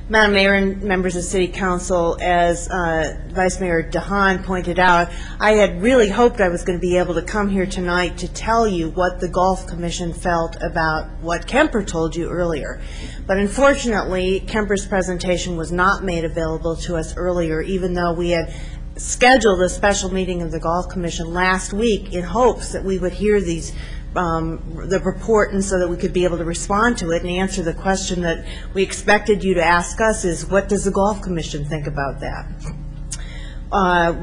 Madam Mayor and members of City Council, as Vice Mayor DeHaan pointed out, I had really hoped I was going to be able to come here tonight to tell you what the Golf Commission felt about what Kemper told you earlier. But unfortunately, Kemper's presentation was not made available to us earlier, even though we had scheduled a special meeting of the Golf Commission last week in hopes that we would hear these the report, and so that we could be able to respond to it and answer the question that we expected you to ask us is, what does the Golf Commission think about that?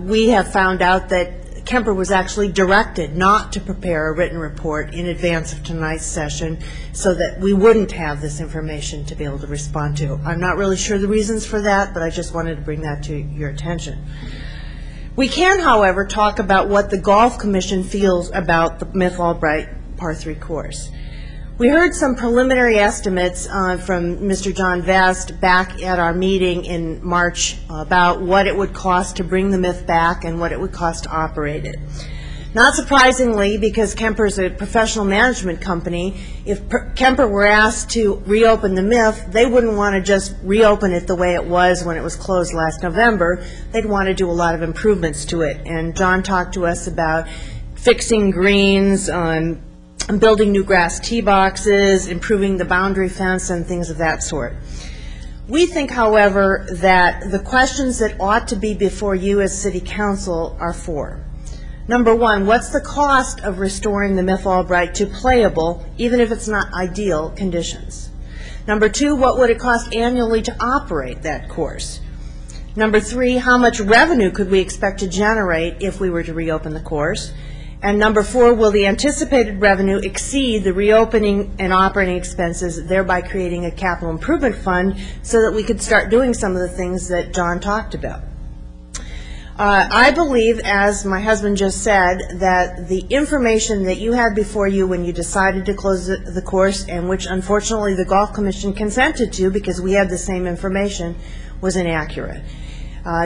We have found out that Kemper was actually directed not to prepare a written report in advance of tonight's session so that we wouldn't have this information to be able to respond to. I'm not really sure the reasons for that, but I just wanted to bring that to your attention. We can, however, talk about what the Golf Commission feels about the Mif Albright Par 3 course. We heard some preliminary estimates from Mr. John Vest back at our meeting in March about what it would cost to bring the Mif back and what it would cost to operate it. Not surprisingly, because Kemper is a professional management company, if Kemper were asked to reopen the Mif, they wouldn't want to just reopen it the way it was when it was closed last November. They'd want to do a lot of improvements to it. And John talked to us about fixing greens, building new grass tee boxes, improving the boundary fence, and things of that sort. We think, however, that the questions that ought to be before you as City Council are four. Number one, what's the cost of restoring the Mif Albright to playable, even if it's not ideal, conditions? Number two, what would it cost annually to operate that course? Number three, how much revenue could we expect to generate if we were to reopen the course? And number four, will the anticipated revenue exceed the reopening and operating expenses, thereby creating a capital improvement fund so that we could start doing some of the things that John talked about? I believe, as my husband just said, that the information that you had before you when you decided to close the course, and which unfortunately the Golf Commission consented to because we had the same information, was inaccurate.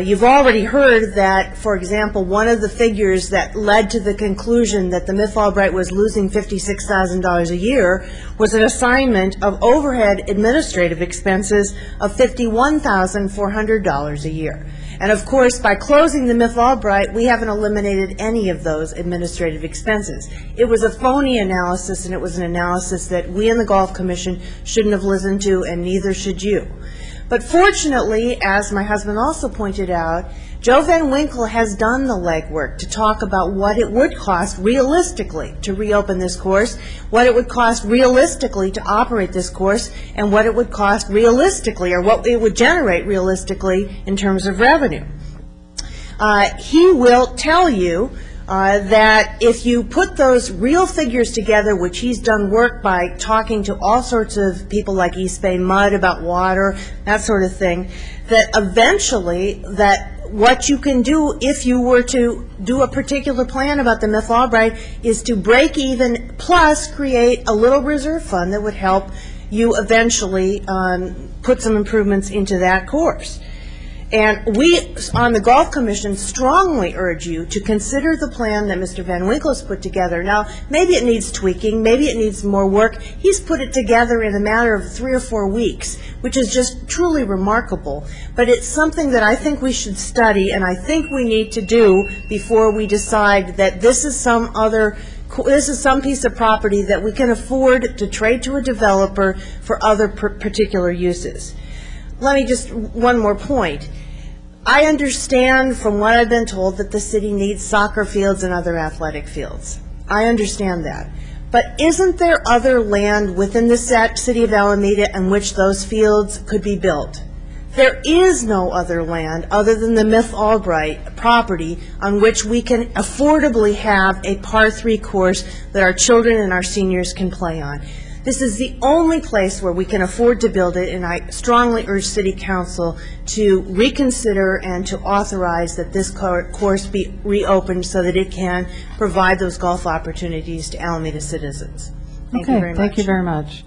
You've already heard that, for example, one of the figures that led to the conclusion that the Mif Albright was losing $56,000 a year was an assignment of overhead administrative expenses of $51,400 a year. And of course, by closing the Mif Albright, we haven't eliminated any of those administrative expenses. It was a phony analysis, and it was an analysis that we in the Golf Commission shouldn't have listened to, and neither should you. But fortunately, as my husband also pointed out, Joe Van Winkle has done the legwork to talk about what it would cost realistically to reopen this course, what it would cost realistically to operate this course, and what it would cost realistically, or what it would generate realistically in terms of revenue. He will tell you that if you put those real figures together, which he's done work by talking to all sorts of people like East Bay Mud about water, that sort of thing, that eventually that what you can do if you were to do a particular plan about the Mif Albright is to break even plus create a little reserve fund that would help you eventually put some improvements into that course. And we, on the Golf Commission, strongly urge you to consider the plan that Mr. Van Winkle has put together. Now, maybe it needs tweaking, maybe it needs more work. He's put it together in a matter of 3 or 4 weeks, which is just truly remarkable. But it's something that I think we should study, and I think we need to do before we decide that this is some piece of property that we can afford to trade to a developer for other particular uses. Let me just, one more point. I understand from what I've been told that the city needs soccer fields and other athletic fields. I understand that. But isn't there other land within the city of Alameda in which those fields could be built? There is no other land other than the Mif Albright property on which we can affordably have a Par 3 course that our children and our seniors can play on. This is the only place where we can afford to build it, and I strongly urge City Council to reconsider and to authorize that this course be reopened so that it can provide those golf opportunities to Alameda citizens. Thank you very much. Thank you very much.